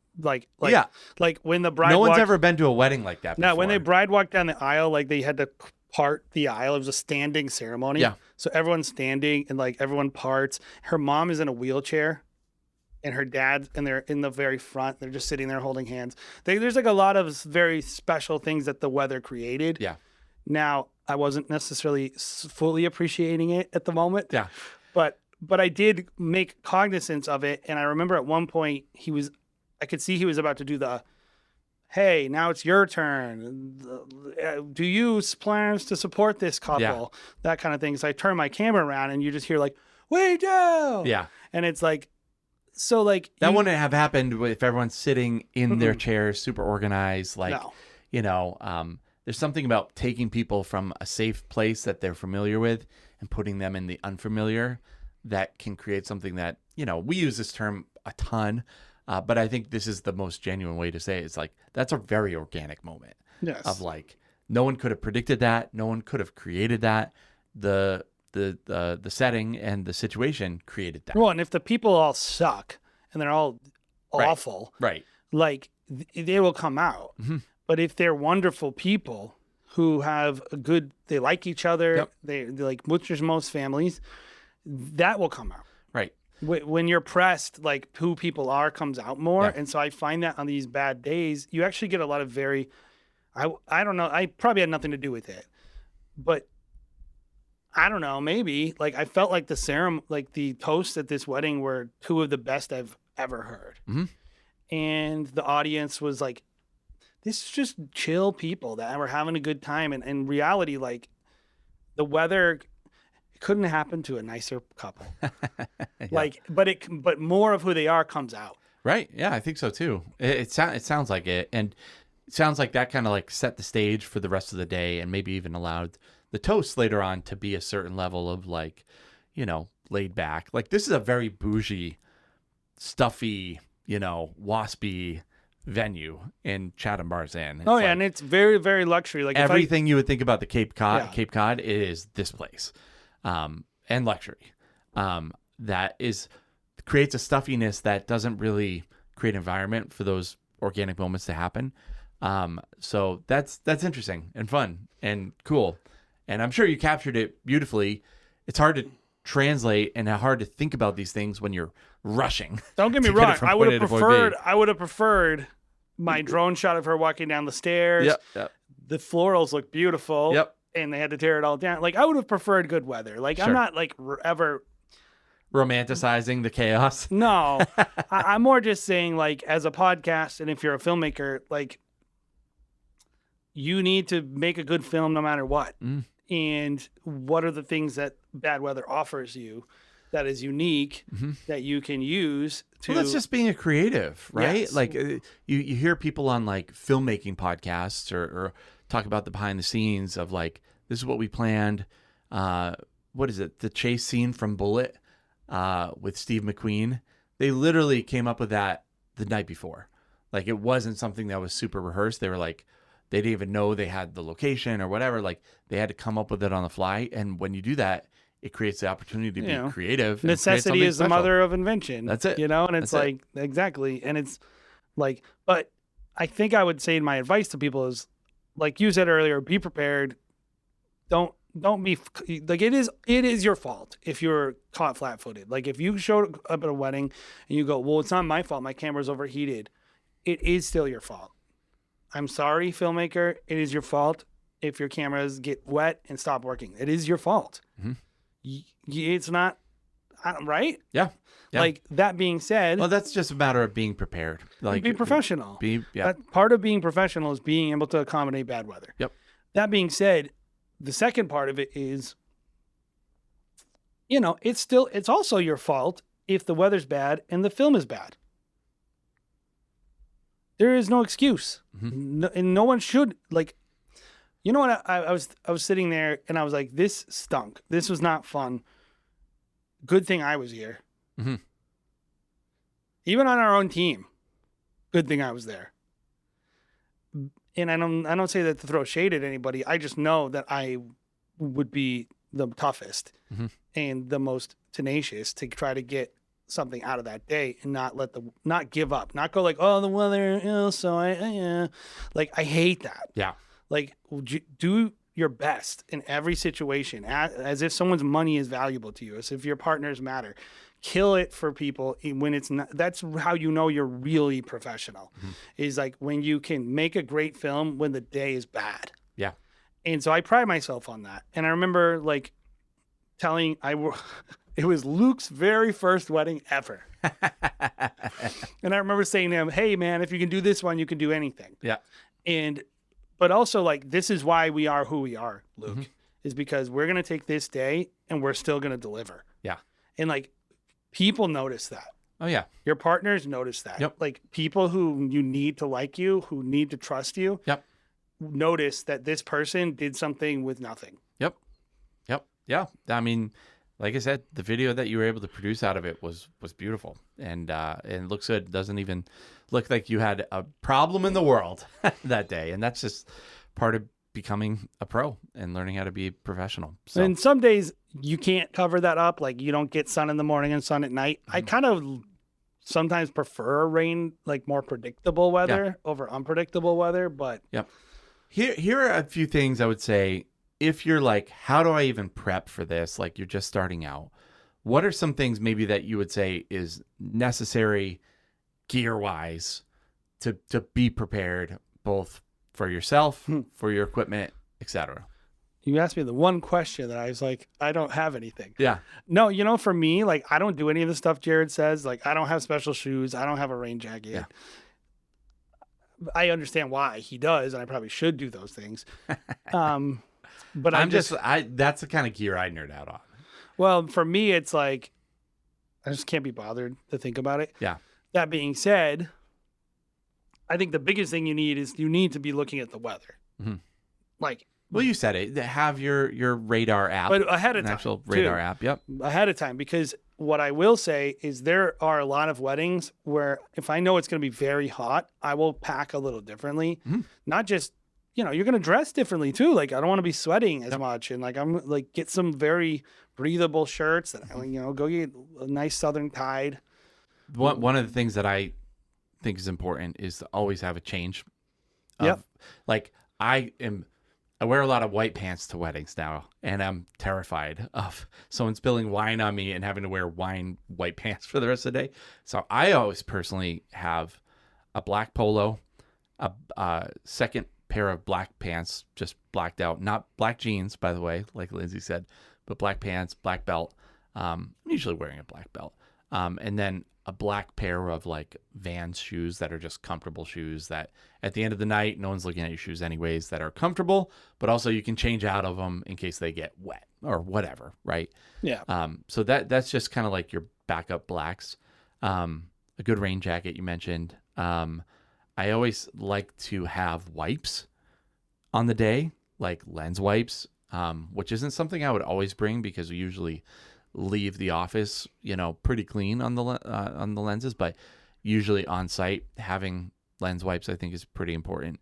Yeah. like when the bride No one's walked, ever been to a wedding like that before. no, when the bride walked down the aisle, like they had to part the aisle. It was a standing ceremony. Yeah. So everyone's standing and like everyone parts. Her mom is in a wheelchair and her dad, and they're in the very front. They're just sitting there holding hands. There's like a lot of very special things that the weather created. Yeah. Now, I wasn't necessarily fully appreciating it at the moment. Yeah. But I did make cognizance of it, and I remember at one point I could see he was about to do the, hey, now it's your turn. Do you plans to support this couple? Yeah. That kind of thing. So I turn my camera around, and you just hear like, we do. Yeah. And it's like, so like That wouldn't have happened if everyone's sitting in their chairs, super organized. Like, No. there's something about taking people from a safe place that they're familiar with and putting them in the unfamiliar that can create something that, we use this term a ton, but I think this is the most genuine way to say it. It's like, that's a very organic moment Yes. of like, no one could have predicted that. No one could have created that. The setting and the situation created that. Well, and if the people all suck and they're all awful, Right. like they will come out. Mhm. But if they're wonderful people who have they like each other, Yep. they like, which is most families, that will come out. Right. When you're pressed, like who people are comes out more. Yeah. And so I find that on these bad days, you actually get a lot of I don't know, I probably had nothing to do with it, but I don't know, maybe like I felt like the toasts at this wedding were two of the best I've ever heard. Mhm. And the audience was like, this is just chill people that were having a good time. And in reality, like the weather couldn't happen to a nicer couple. Yeah. Like, but more of who they are comes out. Right. Yeah, I think so too. It sounds like it. And it sounds like that kind of like set the stage for the rest of the day and maybe even allowed the toast later on to be a certain level of like, laid back. Like this is a very bougie, stuffy, waspy venue in Chatham Bars Inn. Oh yeah, and it's very, very luxury. Like everything you would think about the Cape Cod, Yeah. Cape Cod is this place, and luxury. That creates a stuffiness that doesn't really create an environment for those organic moments to happen. So that's interesting and fun and cool, and I'm sure you captured it beautifully. It's hard to translate and hard to think about these things when you're rushing. Don't get me to get it wrong. from I would point have A to point B. preferred my drone shot of her walking down the stairs. Yep. The florals look beautiful. Yep. And they had to tear it all down. Like I would have preferred good weather. Like I'm Sure. not like ever. Romanticizing the chaos. No, I'm more just saying like as a podcast, and if you're a filmmaker, like you need to make a good film no matter what. Mm. And what are the things that bad weather offers you that is unique that you can use to? Well, that's just being a creative, right? Yes. Like you hear people on like filmmaking podcasts or talk about the behind the scenes of like, this is what we planned. What is it? The chase scene from Bullet with Steve McQueen. They literally came up with that the night before. Like it wasn't something that was super rehearsed. They were like, they didn't even know they had the location or whatever. Like they had to come up with it on the fly. And when you do that, it creates the opportunity to be creative. And create Necessity something is the special. mother of invention. That's it. And it's That's it. like, exactly. And it's like, but I think I would say my advice to people is, like you said earlier, be prepared. Don't be like, it is your fault if you're caught flat-footed. Like if you showed up at a wedding and you go, well, it's not my fault, my camera's overheated. It is still your fault. I'm sorry, filmmaker. It is your fault if your cameras get wet and stop working. It is your fault. Mhm. It's not, right? Yeah. Like that being said, Well, that's just a matter of being prepared. Like be professional. Part of being professional is being able to accommodate bad weather. Yep. That being said, the second part of it is, it's also your fault if the weather's bad and the film is bad. There is no excuse. Mhm. And no one should, like, You know what? I was sitting there and I was like, this stunk. This was not fun. Good thing I was here. Mm-hmm. Even on our own team, good thing I was there. And I don't say that to throw shade at anybody. I just know that I would be the toughest Mm-hmm. and the most tenacious to try to get something out of that day and not give up, not go like, oh, the weather, like I hate that. Yeah. Like, do your best in every situation, as if someone's money is valuable to you, as if your partners matter. Kill it for people when it's not. That's how you know you're really professional. Mm-hmm. Is like when you can make a great film when the day is bad. Yeah. And so I pride myself on that. And I remember like it was Luke's very first wedding ever. And I remember saying to him, hey man, if you can do this one, you can do anything. Yeah. But also like, this is why we are who we are, Luke, Mm-hmm. is because we're going to take this day and we're still going to deliver. Yeah. And like people notice that. Oh yeah. Your partners notice that. Yep. Like people who you need to like you, who need to trust you, Yep. notice that this person did something with nothing. Yep. Yeah. I mean, like I said, the video that you were able to produce out of it was beautiful, and it looks good. It doesn't even look like you had a problem in the world that day, and that's just part of becoming a pro and learning how to be a professional. So And some days you can't cover that up. Like you don't get sun in the morning and sun at night. I kind of sometimes prefer rain, like more predictable weather over unpredictable weather. But here are a few things I would say. If you're like, how do I even prep for this? Like you're just starting out. What are some things maybe that you would say is necessary gear wise to be prepared both for yourself, for your equipment, etc.? you asked me the one question that I was like, I don't have anything. Yeah. No, for me, like I don't do any of the stuff Jared says. Like I don't have special shoes. I don't have a rain jacket. Yeah. I understand why he does, and I probably should do those things. But that's the kind of gear I nerd out on. well, for me, it's like I just can't be bothered to think about it. Yeah. That being said, I think the biggest thing you need to be looking at the weather. Mm-hmm. Like, Well, you said it. Have your radar app, but ahead of an time. actual radar too. app. Yep. Ahead of time, because what I will say is there are a lot of weddings where if I know it's going to be very hot, I will pack a little differently. Mm-hmm. Not just, you're going to dress differently too. Like I don't want to be sweating as much, and like I'm like get some very breathable shirts that go get a nice Southern Tide. One of the things that I think is important is to always have a change. Like I wear a lot of white pants to weddings now, and I'm terrified of someone spilling wine on me and having to wear white pants for the rest of the day. So I always personally have a black polo, a second pair of black pants, just blacked out, not black jeans, by the way, like Lindsay said, but black pants, black belt. I'm usually wearing a black belt. And then a black pair of like Vans shoes that are just comfortable shoes that at the end of the night, no one's looking at your shoes anyways, that are comfortable, but also you can change out of them in case they get wet or whatever. Right. Yeah. So that's just kind of like your backup blacks. A good rain jacket you mentioned. I always like to have wipes on the day, like lens wipes, which isn't something I would always bring because we usually leave the office, pretty clean on the lenses, but usually on site having lens wipes I think is pretty important.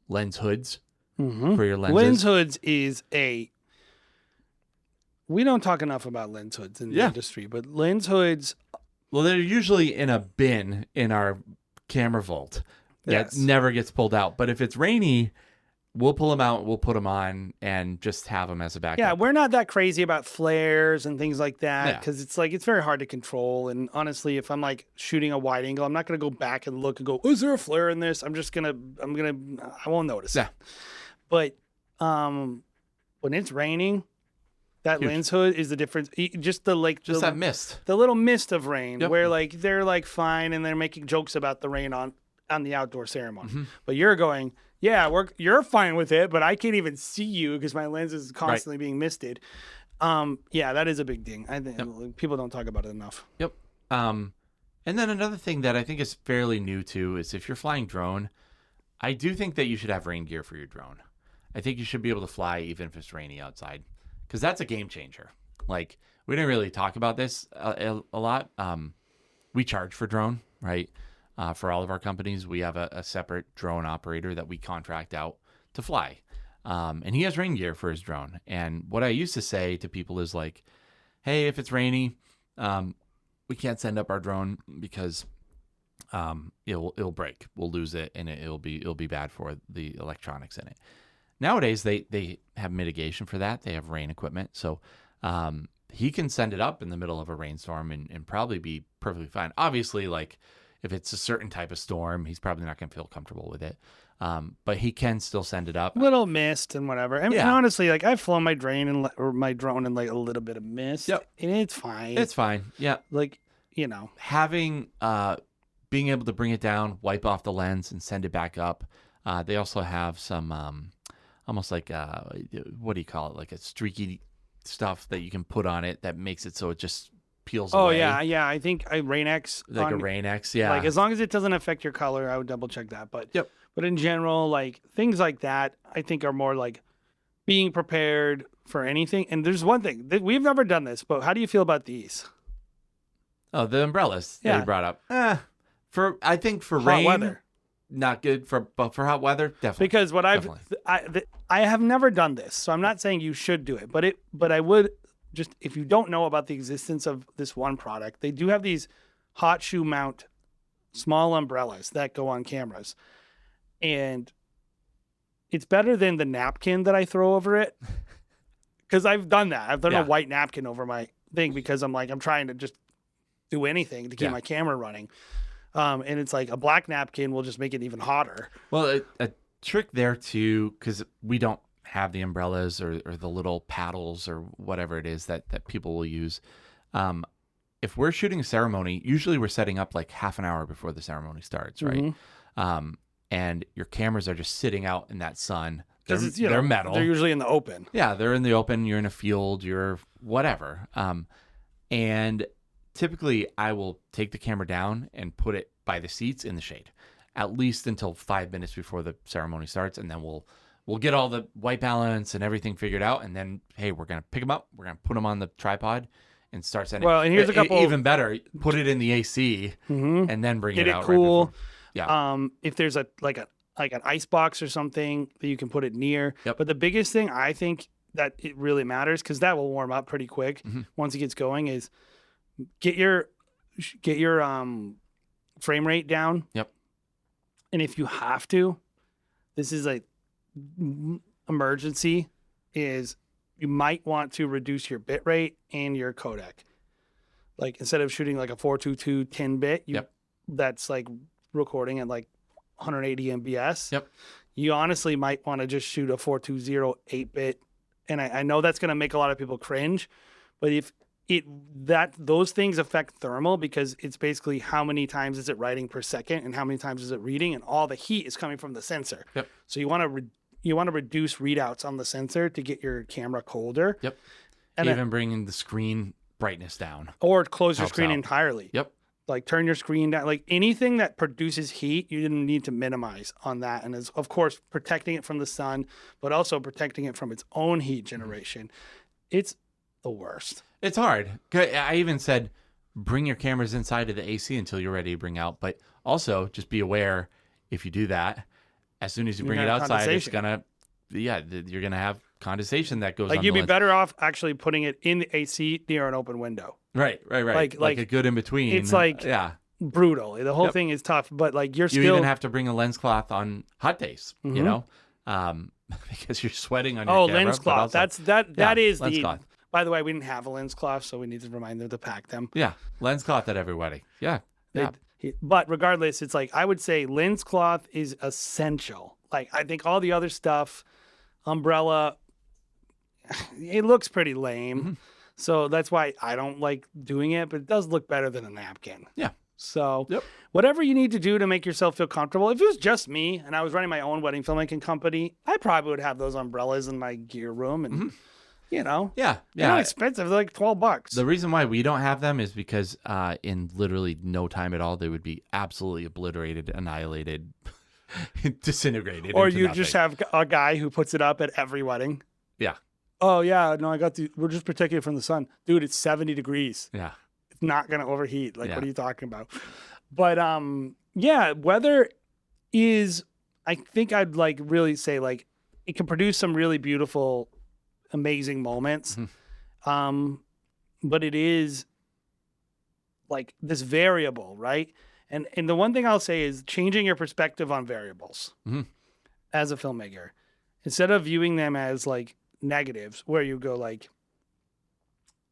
Lens hoods for your lenses. Lens hoods is we don't talk enough about lens hoods in the industry, but lens hoods, well, they're usually in a bin in our camera vault that never gets pulled out. But if it's rainy, we'll pull them out, we'll put them on, and just have them as a backup. Yeah, we're not that crazy about flares and things like that because it's very hard to control. And honestly, if I'm like shooting a wide angle, I'm not gonna go back and look and go, is there a flare in this? I won't notice. Yeah. But when it's raining, that Huge. lens hood is the difference. Just that mist, the little mist of rain, Yep. where like they're like fine and they're making jokes about the rain on the outdoor ceremony, Mm-hmm. but you're going, you're fine with it, but I can't even see you because my lens is constantly being misted. That is a big thing. I think people don't talk about it enough. Yep. And then another thing that I think is fairly new too is if you're flying drone, I do think that you should have rain gear for your drone. I think you should be able to fly even if it's rainy outside, because that's a game changer. Like, we didn't really talk about this a lot. We charge for drone, right? For all of our companies, we have a separate drone operator that we contract out to fly. And he has rain gear for his drone. And what I used to say to people is like, hey, if it's rainy, we can't send up our drone because it'll break. We'll lose it, and it'll be bad for the electronics in it. Nowadays, they have mitigation for that. They have rain equipment, so he can send it up in the middle of a rainstorm and probably be perfectly fine. Obviously, like if it's a certain type of storm, he's probably not going to feel comfortable with it. But he can still send it up. Little mist and whatever. I mean, Yeah. honestly, like I've flown my or my drone in like a little bit of mist. Yep. And it's fine. It's fine. Yeah. like, you know. Having being able to bring it down, wipe off the lens, and send it back up. They also have some almost like what do you call it? Like a streaky stuff that you can put on it that makes it so it just peels Oh away. yeah. I think Rain-X. Like a Rain-X, yeah. Like as long as it doesn't affect your color, I would double check that. But Yep. But in general, like things like that, I think are more like being prepared for anything. And there's one thing that we've never done this, but how do you feel about these? Oh, the umbrellas that Yeah. you brought up. I think for Hot rain, weather. not good. But for hot weather, definitely. Because what I have never done this, so I'm not saying you should do it, but I would just, if you don't know about the existence of this one product, they do have these hot shoe mount small umbrellas that go on cameras, and it's better than the napkin that I throw over it. Because I've done that. I've thrown Yeah. a white napkin over my thing because I'm trying to just do anything to keep Yeah. my camera running. And it's like a black napkin will just make it even hotter. Well, a trick there too, because we don't have the umbrellas or the little paddles or whatever it is that people will use. If we're shooting a ceremony, usually we're setting up like half an hour before the ceremony starts, right? Mhm. And your cameras are just sitting out in that sun. Because it's, They're metal. They're usually in the open. Yeah, they're in the open. You're in a field. You're whatever. And typically, I will take the camera down and put it by the seats in the shade, at least until 5 minutes before the ceremony starts, and then we'll get all the white balance and everything figured out. And then, hey, we're gonna pick them up. We're gonna put them on the tripod and start sending. Well, and here's a couple. Even better, put it in the AC Mhm. and then bring Get it it out. cool. Right before. Yeah. If there's an ice box or something that you can put it near. Yep. But the biggest thing I think that it really matters, because that will warm up pretty quick Mhm. once it gets going, is get your frame rate down. Yep. And if you have to, this is a emergency, is you might want to reduce your bit rate and your codec. Like instead of shooting like a 422 10 bit, Yep. that's like recording at like 180 MBS. Yep. You honestly might want to just shoot a 420 8 bit. And I know that's going to make a lot of people cringe, but if those things affect thermal, because it's basically how many times is it writing per second and how many times is it reading, and all the heat is coming from the sensor. Yep. So you want to reduce readouts on the sensor to get your camera colder. Yep. And Even bringing the screen brightness down. or close your Helps screen out. entirely. Yep. Like turn your screen down. Like anything that produces heat, you didn't need to minimize on that. And is of course protecting it from the sun, but also protecting it from its own heat generation. It's the worst. It's hard. I even said, bring your cameras inside of the AC until you're ready to bring out. But also, just be aware, if you do that, as soon as you You're bring it gonna have outside, it's condensation. you're gonna have condensation that goes Like on you'd the be lens. better off actually putting it in the AC near an open window. Right. Like a good in between. it's like- yeah. Brutal. The whole Yep. thing is tough, but like you're You still even have to bring a lens cloth on hot days. You Mhm. know, because you're sweating on your camera. lens but cloth. also- That is lens the. cloth. By the way, we didn't have a lens cloth, so we need to remind them to pack them. Yeah, lens cloth at every wedding. Yeah. Yeah. But regardless, it's like I would say lens cloth is essential. Like I think all the other stuff, umbrella, it looks pretty lame. Mhm. So that's why I don't like doing it, but it does look better than a napkin. Yeah. So Yep. whatever you need to do to make yourself feel comfortable. If it was just me and I was running my own wedding filmmaking company, I probably would have those umbrellas in my gear room, and Mhm. you know, Yeah. they're not Yeah. expensive. They're like $12. The reason why we don't have them is because in literally no time at all, they would be absolutely obliterated, annihilated, disintegrated. Or into you nothing. just have a guy who puts it up at every wedding. Yeah. Oh yeah, no, we're just protecting it from the sun. Dude, it's 70 degrees. Yeah. It's not gonna overheat. Like, Yeah. what are you talking about? But yeah, weather is, I think I'd like really say like it can produce some really beautiful, amazing moments. But it is like this variable, right? And the one thing I'll say is changing your perspective on variables as a filmmaker. Instead of viewing them as like negatives, where you go like,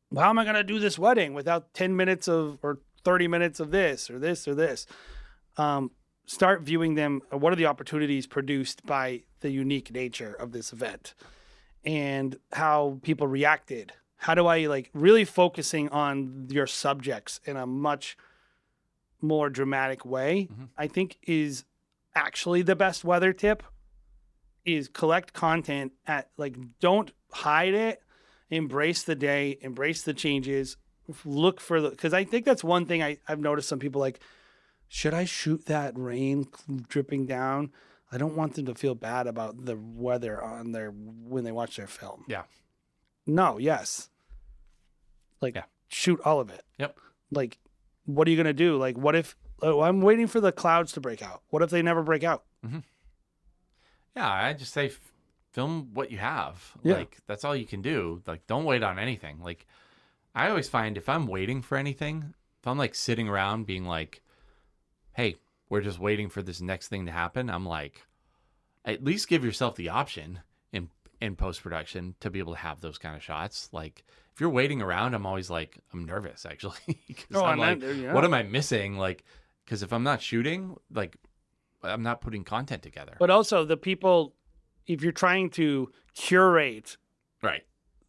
well, how am I going to do this wedding without 10 minutes of or 30 minutes of this or this or this? Start viewing them. What are the opportunities produced by the unique nature of this event and how people reacted? How do I like really focusing on your subjects in a much more dramatic way, I think is actually the best weather tip is collect content at like, don't hide it, embrace the day, embrace the changes, look for because I think that's one thing I've noticed some people like, should I shoot that rain dripping down? I don't want them to feel bad about the weather on when they watch their film. Yeah. No, yes. Like, shoot all of it. Yep. Like, what are you going to do? Like, what if I'm waiting for the clouds to break out? What if they never break out? Yeah, I just say film what you have. Yeah. Like, that's all you can do. Like, don't wait on anything. Like, I always find if I'm waiting for anything, if I'm like sitting around being like, hey, we're just waiting for this next thing to happen, I'm like, at least give yourself the option in post-production to be able to have those kind of shots. Like, if you're waiting around, I'm always like, I'm nervous actually. I'm like, what am I missing? Like, because if I'm not shooting, like, I'm not putting content together. But also the people, if you're trying to curate Right.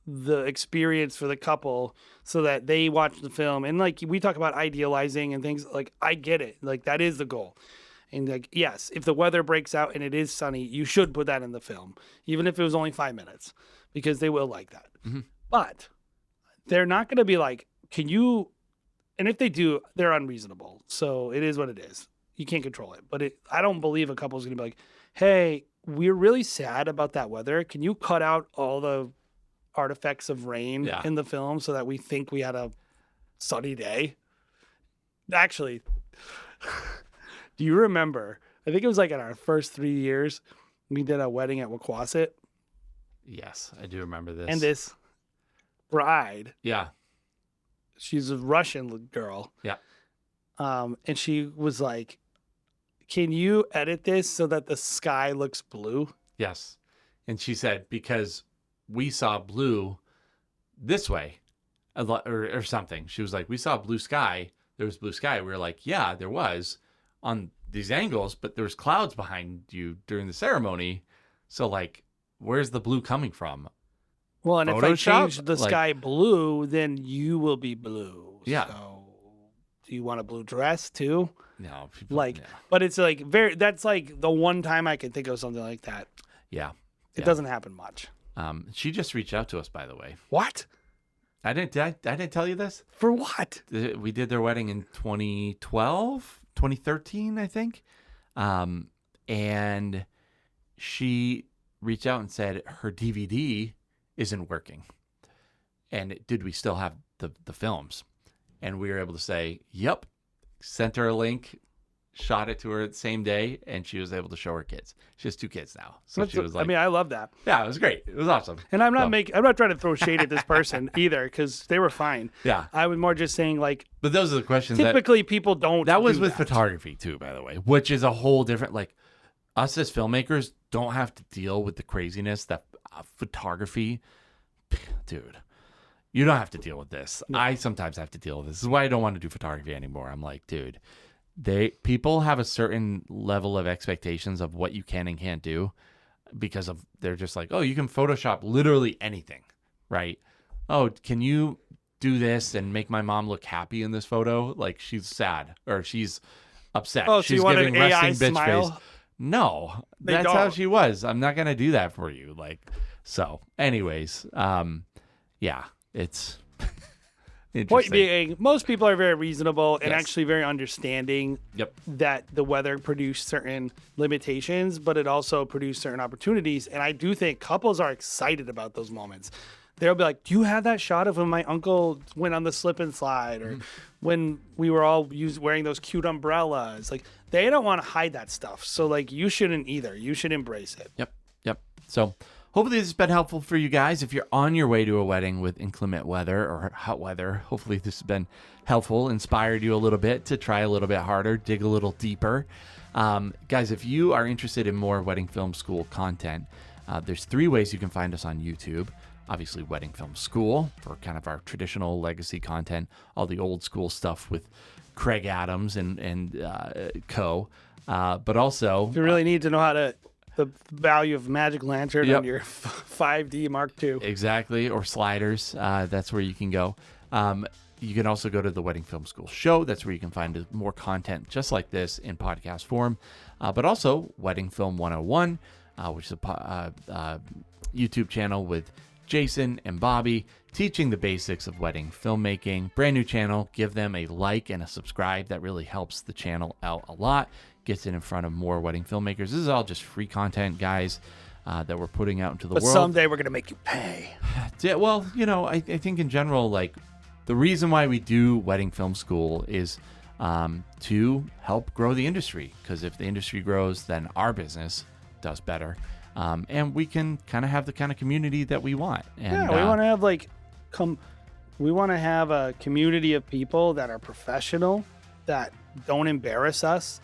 the experience for the couple so that they watch the film, and like we talk about idealizing and things, like I get it. Like that is the goal. And like, yes, if the weather breaks out and it is sunny, you should put that in the film, even if it was only 5 minutes, because they will like that. But they're not going to be like, can you, and if they do, they're unreasonable. So it is what it is. You can't control it. But I don't believe a couple is going to be like, hey, we're really sad about that weather. Can you cut out all the artifacts of rain in the film so that we think we had a sunny day? Actually, do you remember? I think it was like in our first 3 years, we did a wedding at Waukwausit. Yes, I do remember this. And this bride, yeah, she's a Russian girl. Yeah. And she was like, can you edit this so that the sky looks blue? Yes. And she said, because we saw blue this way or something. She was like, we saw blue sky. There was blue sky. We were like, yeah, there was on these angles, but there was clouds behind you during the ceremony. So like, where's the blue coming from? Well, and if I Photoshop? change the Like- sky blue, then you will be blue. Yeah. So do you want a blue dress too? No. People, Like, yeah. but it's like that's like the one time I can think of something like that. Yeah. It Yeah. doesn't happen much. She just reached out to us, by the way. What? I didn't tell you this. For what? We did their wedding in 2012, 2013, I think. And she reached out and said her DVD isn't working. And did we still have the films? And we were able to say, yep. Sent her a link, shot it to her the same day, and she was able to show her kids. She has 2 kids now. So she was like, I mean, I love that. yeah, it was great. It was awesome. And I'm not So- I'm not trying to throw shade at this person either, because they were fine. Yeah. I was more just saying, like, But those are the questions that typically people don't. That was do with that. photography too, by the way, which is a whole different, like, us as filmmakers don't have to deal with the craziness that photography, dude, you don't have to deal with this. I sometimes have to deal with this. This is why I don't want to do photography anymore. I'm like, dude, people have a certain level of expectations of what you can and can't do because of, they're just like, oh, you can Photoshop literally anything, right? Oh, can you do this and make my mom look happy in this photo? Like she's sad or she's upset. Oh, so she's you want an giving AI resting bitch smile? face. No, They that's how don't. she was. I'm not going to do that for you. Like, so anyways, yeah, it's, Point Interesting. being, most people are very reasonable and Yes. actually very understanding Yep. that the weather produced certain limitations, but it also produced certain opportunities. And I do think couples are excited about those moments. They'll be like, "Do you have that shot of when my uncle went on the slip and slide, or when we were all wearing those cute umbrellas?" Like, they don't want to hide that stuff. So, like, you shouldn't either. You should embrace it. Yep. Yep. So hopefully this has been helpful for you guys. If you're on your way to a wedding with inclement weather or hot weather, hopefully this has been helpful, inspired you a little bit to try a little bit harder, dig a little deeper. Guys, if you are interested in more Wedding Film School content, there's 3 ways you can find us on YouTube. Obviously, Wedding Film School for kind of our traditional legacy content, all the old school stuff with Craig Adams and co. But also, If you really need to know the value of Magic Lantern Yep. on your 5D Mark II. exactly, or sliders, that's where you can go. You can also go to the Wedding Film School show. That's where you can find more content just like this in podcast form. But also Wedding Film 101, which is a YouTube channel with Jason and Bobby teaching the basics of wedding filmmaking. Brand new channel. Give them a like and a subscribe. That really helps the channel out a lot. Gets it in front of more wedding filmmakers. This is all just free content, guys, that we're putting out into the But world. someday we're going to make you pay. Yeah, well, I think in general, like, the reason why we do Wedding Film School is to help grow the industry. Because if the industry grows, then our business does better. And we can kind of have the kind of community that we want. And, Yeah, we want to have we want to have a community of people that are professional, that don't embarrass us.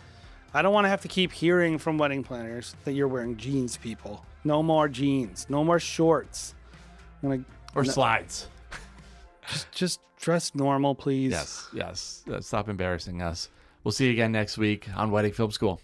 I don't want to have to keep hearing from wedding planners that you're wearing jeans, people. No more jeans. No more shorts. or slides. Just dress normal, please. Yes. Stop embarrassing us. We'll see you again next week on Wedding Film School.